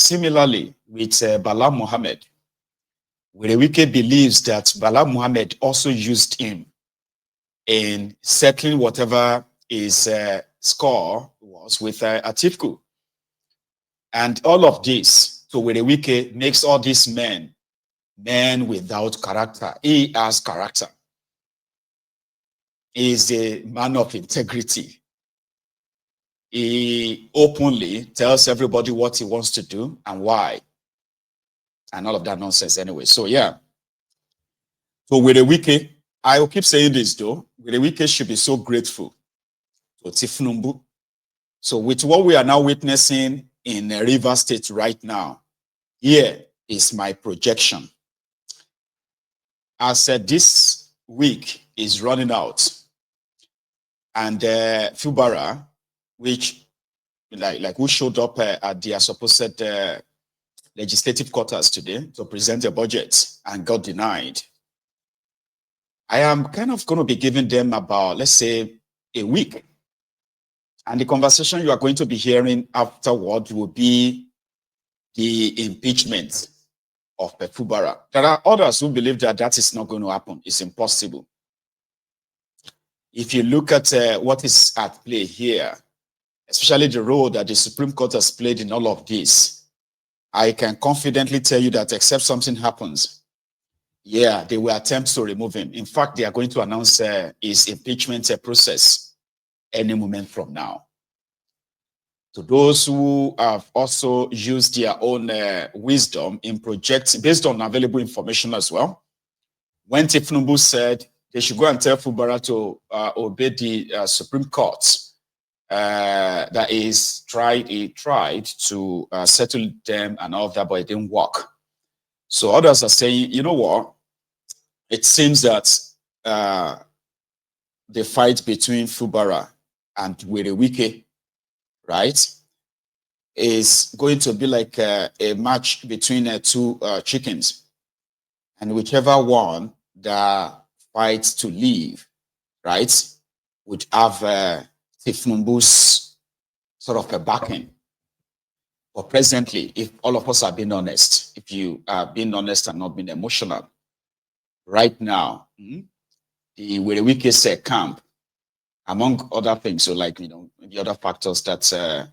Similarly, with Bala Mohammed, Werewike believes that Bala Mohammed also used him in settling whatever his score was with Atiku. And all of this, so Werewike makes all these men without character. He has character. He is a man of integrity. He openly tells everybody what he wants to do and why. And all of that nonsense anyway. So yeah. So Werewike, I will keep saying this though, Werewike should be so grateful to Tifnumbu. So with what we are now witnessing in Rivers State right now, here is my projection. As this week is running out, and Fubara, which like who showed up at their supposed legislative quarters today to present a budget and got denied. I am kind of going to be giving them about, let's say, a week. And the conversation you are going to be hearing afterward will be the impeachment of Fubara. There are others who believe that that is not going to happen. It's impossible. If you look at what is at play here, especially the role that the Supreme Court has played in all of this, I can confidently tell you that except something happens, yeah, they will attempt to remove him. In fact, they are going to announce his impeachment process any moment from now. To those who have also used their own wisdom in projecting, based on available information as well, when Tifnumbu said they should go and tell Fubara to obey the Supreme Court, that is he tried to settle them and all that, but it didn't work. So others are saying, you know what? It seems that the fight between Fubara and Werewike, right, is going to be like a match between two chickens, and whichever one that fights to leave, right, would have Tifnumbu's sort of a backing. But presently, if all of us are being honest, if you are being honest and not being emotional, right now, the Werewike camp, among other things, so like, the other factors that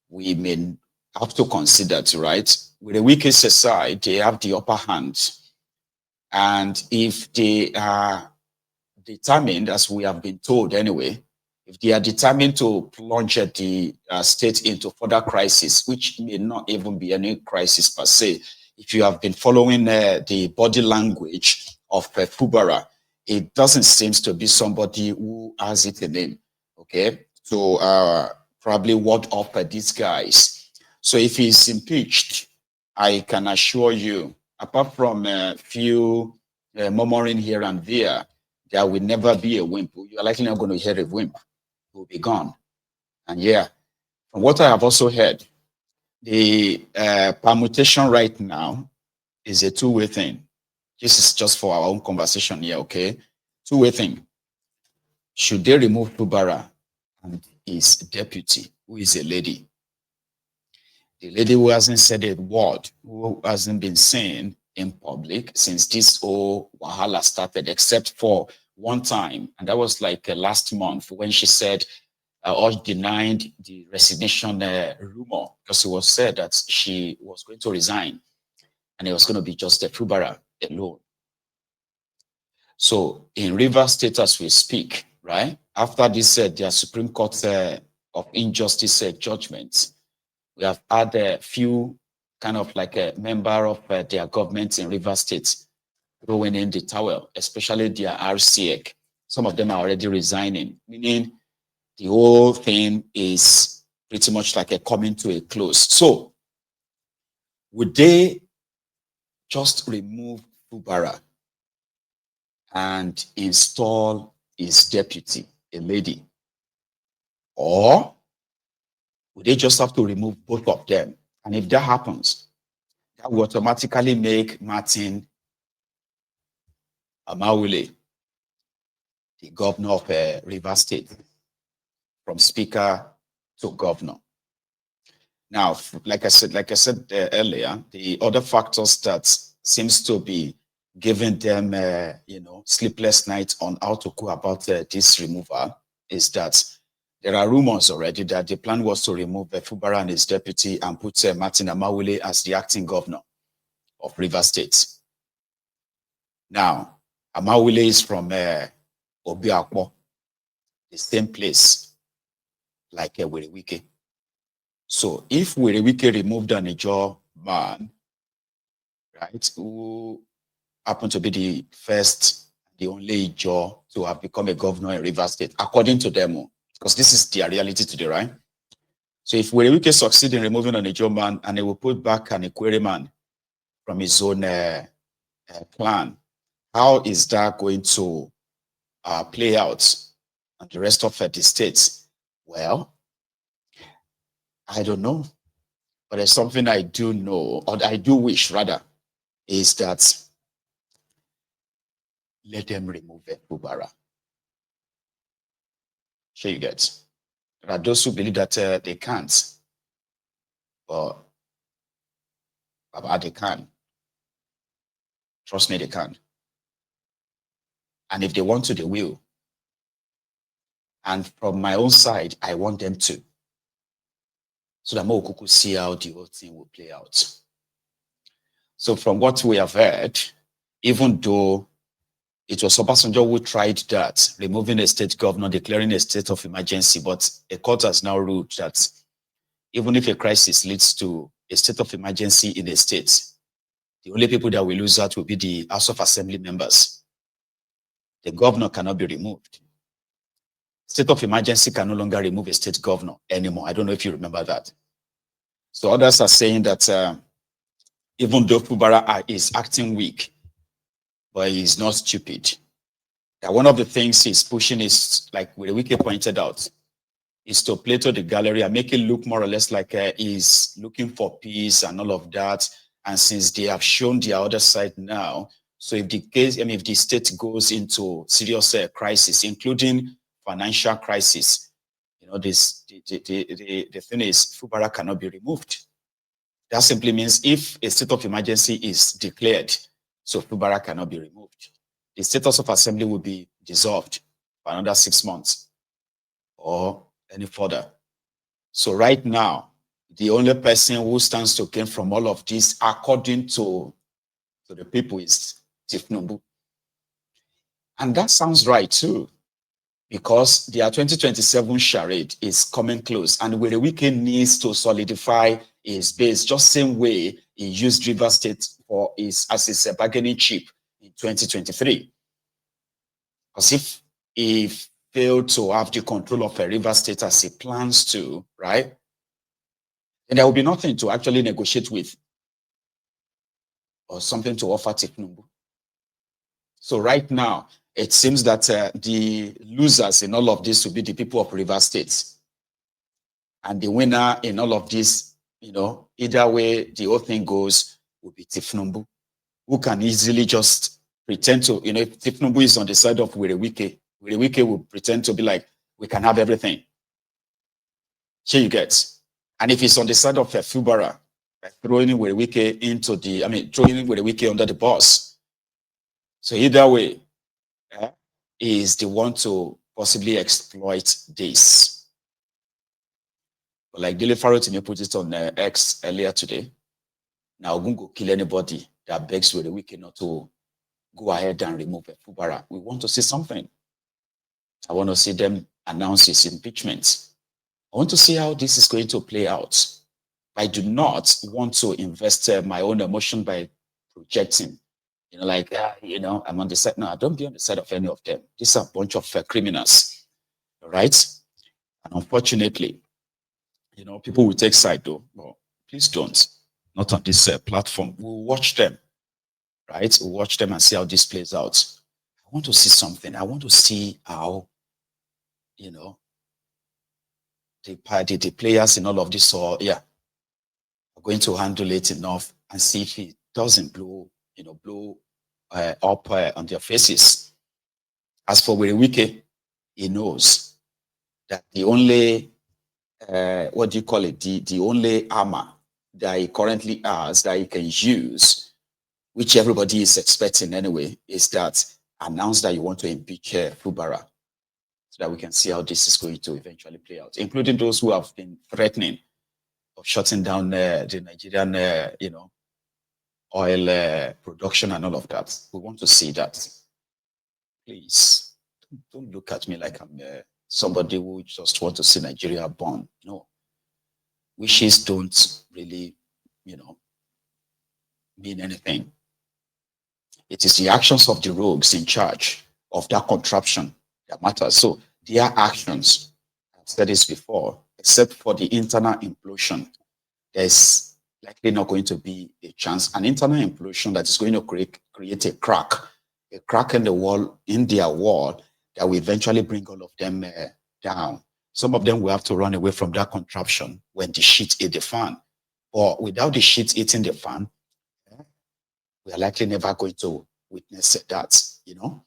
we may have to consider, right? Werewike side, they have the upper hand. And if they are determined, as we have been told anyway, if they are determined to plunge the state into further crisis, which may not even be any crisis per se, if you have been following the body language of Fubara, it doesn't seem to be somebody who has it in him, okay? So probably ward up these guys. So if he's impeached, I can assure you, apart from a few murmuring here and there will never be a wimp. You're likely not going to hear a wimp. It will be gone. And yeah, from what I have also heard, the permutation right now is a two-way thing. This is just for our own conversation here, okay? Two-way thing. Should they remove Fubara and his deputy, who is a lady? The lady who hasn't said a word, who hasn't been seen in public since this whole wahala started, except for one time, and that was like last month when she said or denied the resignation rumor, because it was said that she was going to resign and it was going to be just a Fubara alone. So in Rivers State, as we speak, right, after this their Supreme Court of Injustice judgments, we have had a few kind of like a member of their government in Rivers State throwing in the towel, especially their RCEC. Some of them are already resigning, meaning the whole thing is pretty much like a coming to a close. So would they just remove Fubara and install his deputy, a lady? Or would they just have to remove both of them? And if that happens, that will automatically make Martin Akpabiole the governor of Rivers State, from speaker to governor. Now, like I said earlier, the other factors that seems to be giving them, sleepless nights on how to go about this removal is that there are rumors already that the plan was to remove Fubara and his deputy and put Martin Amawule as the acting governor of Rivers State. Now, Amawule is from Obiakpo, the same place like Werewike. So if Werewike removed an Ijaw man, right, who happened to be the only Ijaw to have become a governor in Rivers State, according to them, because this is their reality today, right? So if Werewike succeed in removing an Ijaw man and they will put back an Ikwere man from his own plan, how is that going to play out on the rest of the states? Well, I don't know. But there's something I do know, or I do wish rather, is that let them remove Fubara. Sure, you get. There are those who believe that they can't, but they can. Trust me, they can. And if they want to, they will. And from my own side, I want them to. So that more could see how the whole thing will play out. So from what we have heard, even though it was Obasanjo who tried that, removing a state governor, declaring a state of emergency, but a court has now ruled that even if a crisis leads to a state of emergency in a state, the only people that will lose out will be the House of Assembly members. The governor cannot be removed. State of emergency can no longer remove a state governor anymore. I don't know if you remember that. So others are saying that even though Fubara is acting weak, but he's not stupid. That one of the things he's pushing is, like Wiki pointed out, is to play to the gallery and make it look more or less like he's looking for peace and all of that. And since they have shown the other side now, so if the case, if the state goes into serious crisis, including financial crisis, the thing is, Fubara cannot be removed. That simply means if a state of emergency is declared, so Fubara cannot be removed. The status of assembly will be dissolved for another 6 months or any further. So right now, the only person who stands to gain from all of this, according to the people, is Tifnumbu. And that sounds right too, because their 2027 charade is coming close, and Werewike needs to solidify his base, just same way he used Rivers State as his bargaining chip in 2023. Because if he failed to have the control of a Rivers State as he plans to, right, then there will be nothing to actually negotiate with or something to offer Tifnumbu. So right now, it seems that the losers in all of this will be the people of Rivers State. And the winner in all of this, either way the whole thing goes, will be Tifnumbu, who can easily just pretend to, if Tifnumbu is on the side of Werewike will pretend to be like, we can have everything. Here you get. And if he's on the side of Fubara, throwing Werewike throwing Werewike under the bus. So either way, he is the one to possibly exploit this. But like Dele Farotimi put it on X earlier today, now we won't go kill anybody that begs Werewike not to go ahead and remove Fubara. We want to see something. I want to see them announce his impeachment. I want to see how this is going to play out. I do not want to invest my own emotion by projecting, I'm on the side. No, don't be on the side of any of them. These are a bunch of criminals, right? And unfortunately, people will take side though. Well, please don't. Not on this platform. We'll watch them, right? We'll watch them and see how this plays out. I want to see something. I want to see how, the players in all of this are going to handle it enough and see if it doesn't blow up on their faces. As for Werewike, he knows that the only what do you call it? The only armor that he currently has that he can use, which everybody is expecting anyway, is that announce that you want to impeach Fubara, so that we can see how this is going to eventually play out, including those who have been threatening of shutting down the Nigerian, oil production and all of that. We want to see that. Please, don't look at me like I'm somebody who just want to see Nigeria burn. No, wishes don't really, mean anything. It is the actions of the rogues in charge of that contraption that matters. So their actions, I've said this before, except for the internal implosion, there's likely not going to be a chance, an internal implosion that is going to create a crack in the wall, in their wall, that will eventually bring all of them down. Some of them will have to run away from that contraption when the shit hit the fan. Or without the shit hitting the fan, we are likely never going to witness that, On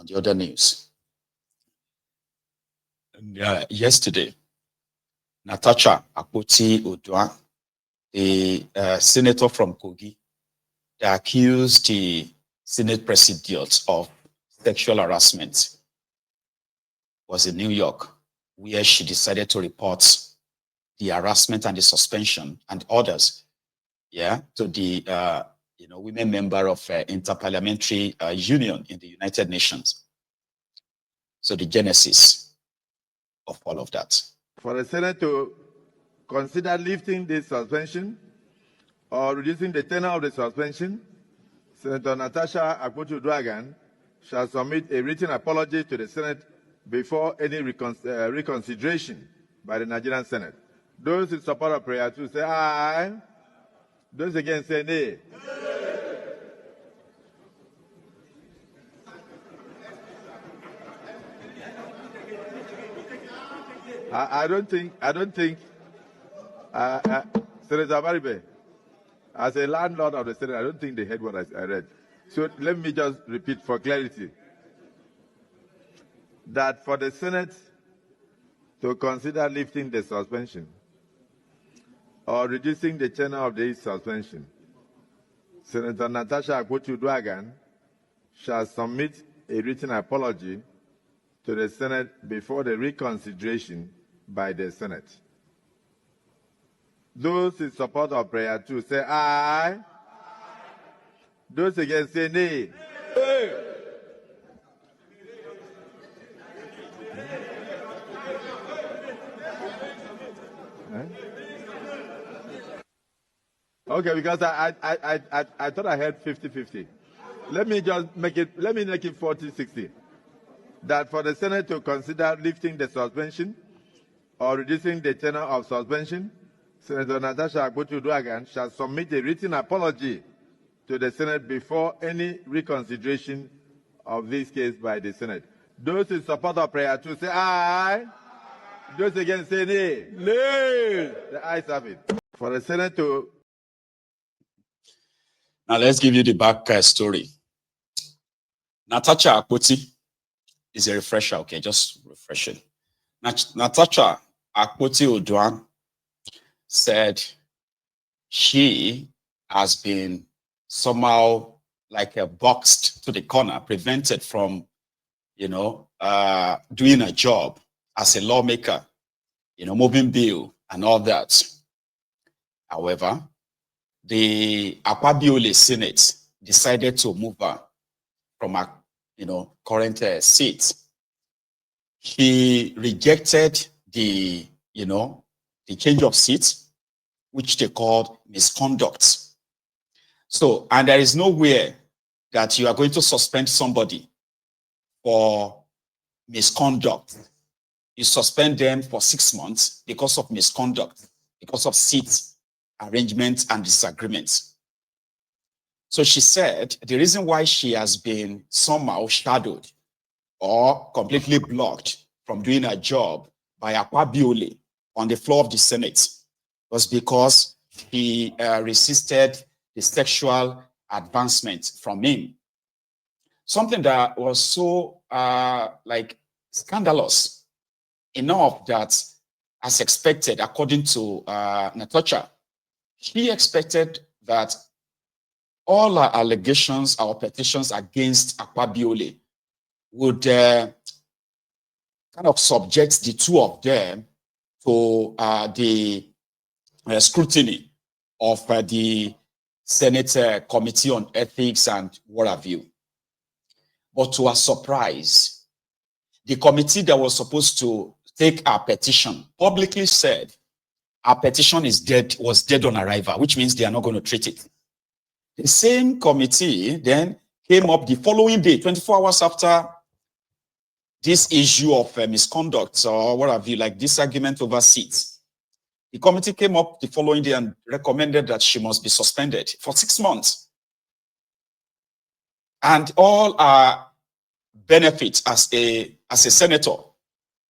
the other news, yesterday, Natasha Akpabiole, the senator from Kogi, that accused the Senate President of sexual harassment, was in New York, where she decided to report the harassment and the suspension and others, to the women member of Interparliamentary Union in the United Nations. So the genesis of all of that. For the Senate to consider lifting the suspension or reducing the tenure of the suspension, Senator Natasha Akpabiole shall submit a written apology to the Senate before any reconsideration by the Nigerian Senate. Those in support of prayer 2 say aye. Those against say nay. I don't think, Senator Baribe, as a landlord of the Senate, I don't think they heard what I read. So let me just repeat for clarity. That for the Senate to consider lifting the suspension or reducing the tenure of the suspension, Senator Natasha Akpabiole shall submit a written apology to the Senate before the reconsideration by the Senate. Those in support of prayer 2 say aye. Those against say nay. Okay, because I thought I heard 50-50. Let me make it 40-60. That for the Senate to consider lifting the suspension or reducing the tenure of suspension, Senator Natasha Akpabiole shall submit a written apology to the Senate before any reconsideration of this case by the Senate. Those in support of prayer 2 say aye. Those against say nay. Nay. The ayes have it. For the Senate to... Now let's give you the back story. Natasha Akpabiole is a refresher. Okay, just refreshing. Natasha Akpabiole said she has been somehow boxed to the corner, prevented from, doing a job as a lawmaker, moving bill and all that. However, the Akpabiole Senate decided to move her from her, current seat. She rejected the change of seats, which they called misconduct. So, and there is nowhere that you are going to suspend somebody for misconduct. You suspend them for 6 months because of misconduct, because of seat arrangements and disagreements. So she said the reason why she has been somehow shadowed or completely blocked from doing her job by Akpabiole on the floor of the Senate was because he resisted the sexual advancement from him. Something that was so scandalous enough that, as expected, according to Natasha, she expected that all our allegations, our petitions against Akpabiole would kind of subject the two of them to the scrutiny of the Senate Committee on Ethics and what have you. But to our surprise, the committee that was supposed to take our petition publicly said our petition is dead, was dead on arrival, which means they are not going to treat it. The same committee then came up the following day, 24 hours after this issue of misconduct or what have you, like disagreement over seats. The committee came up the following day and recommended that she must be suspended for 6 months. And all our benefits as a senator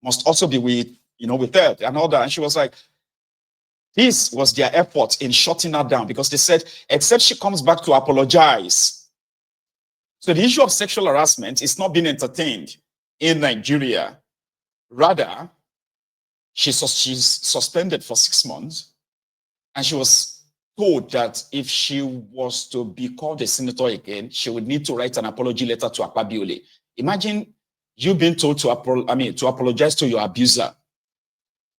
must also be withheld and all that. And she was like, this was their effort in shutting her down, because they said, except she comes back to apologize. So the issue of sexual harassment is not being entertained in Nigeria. Rather, she's suspended for 6 months, and she was told that if she was to be called a senator again, she would need to write an apology letter to Akpabiole. Imagine you being told to apologize to your abuser.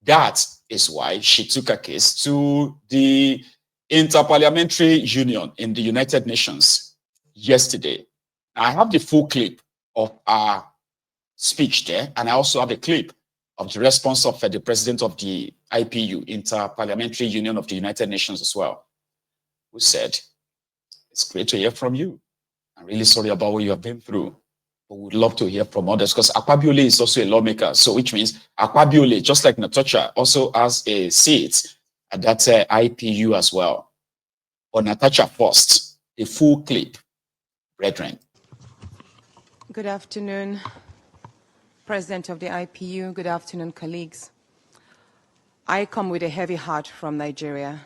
That is why she took a case to the Interparliamentary Union in the United Nations yesterday. I have the full clip of our speech there, and I also have a clip of the response of the president of the IPU, Interparliamentary Union of the United Nations as well, who said, it's great to hear from you. I'm really sorry about what you have been through, but we'd love to hear from others, because Akpabiole is also a lawmaker. So which means Akpabiole, just like Natasha, also has a seat at that IPU as well. But Natasha first, a full clip, brethren. Good afternoon, President of the IPU. Good afternoon, colleagues. I come with a heavy heart from Nigeria,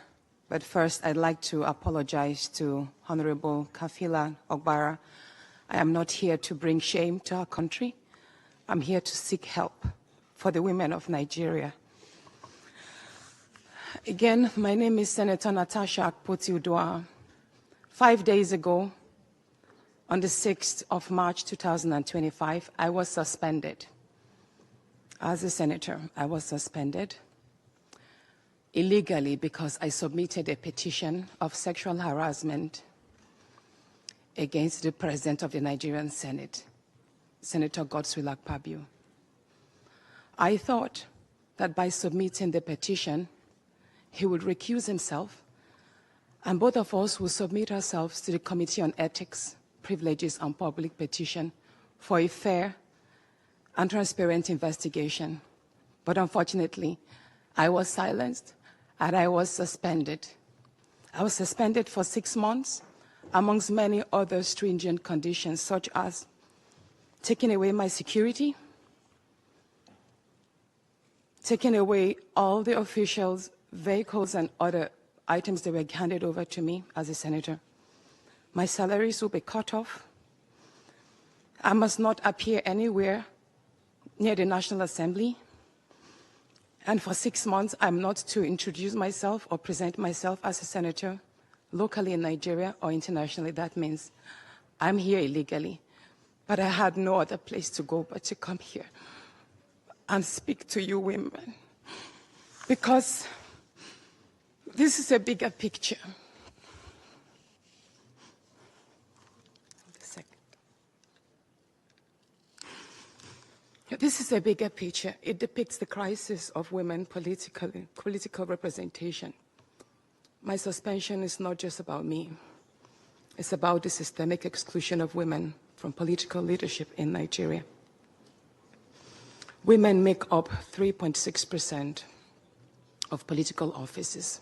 but first I'd like to apologize to Honorable Kafila Ogbara. I am not here to bring shame to our country. I'm here to seek help for the women of Nigeria. Again, my name is Senator Natasha Akpabiole. 5 days ago, on the 6th of March 2025, I was suspended. As a senator, I was suspended illegally because I submitted a petition of sexual harassment against the President of the Nigerian Senate, Senator Godswill Akpabio. I thought that by submitting the petition, he would recuse himself, and both of us will submit ourselves to the Committee on Ethics, Privileges, and Public Petition for a fair and transparent investigation. But unfortunately, I was silenced and I was suspended. I was suspended for 6 months, amongst many other stringent conditions, such as taking away my security, taking away all the officials' vehicles and other items that were handed over to me as a senator. My salaries will be cut off. I must not appear anywhere near the National Assembly. And for 6 months, I'm not to introduce myself or present myself as a senator locally in Nigeria or internationally. That means I'm here illegally. But I had no other place to go but to come here and speak to you women. Because this is a bigger picture. This is a bigger picture. It depicts the crisis of women political representation. My suspension is not just about me. It's about the systemic exclusion of women from political leadership in Nigeria. Women make up 3.6% of political offices,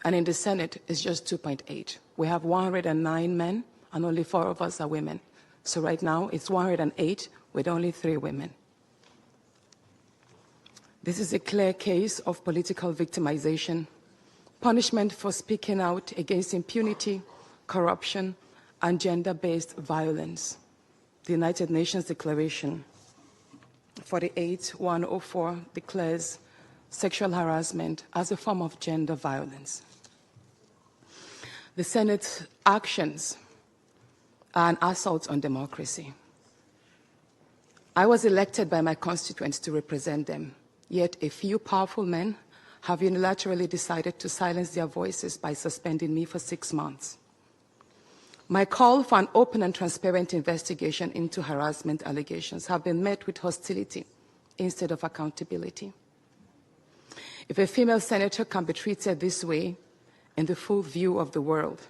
and in the Senate, it's just 2.8. We have 109 men, and only 4 of us are women. So right now, it's 108 with only 3 women. This is a clear case of political victimization, punishment for speaking out against impunity, corruption, and gender-based violence. The United Nations Declaration 48-104 declares sexual harassment as a form of gender violence. The Senate's actions are an assault on democracy. I was elected by my constituents to represent them, yet a few powerful men have unilaterally decided to silence their voices by suspending me for 6 months. My call for an open and transparent investigation into harassment allegations have been met with hostility instead of accountability. If a female senator can be treated this way in the full view of the world,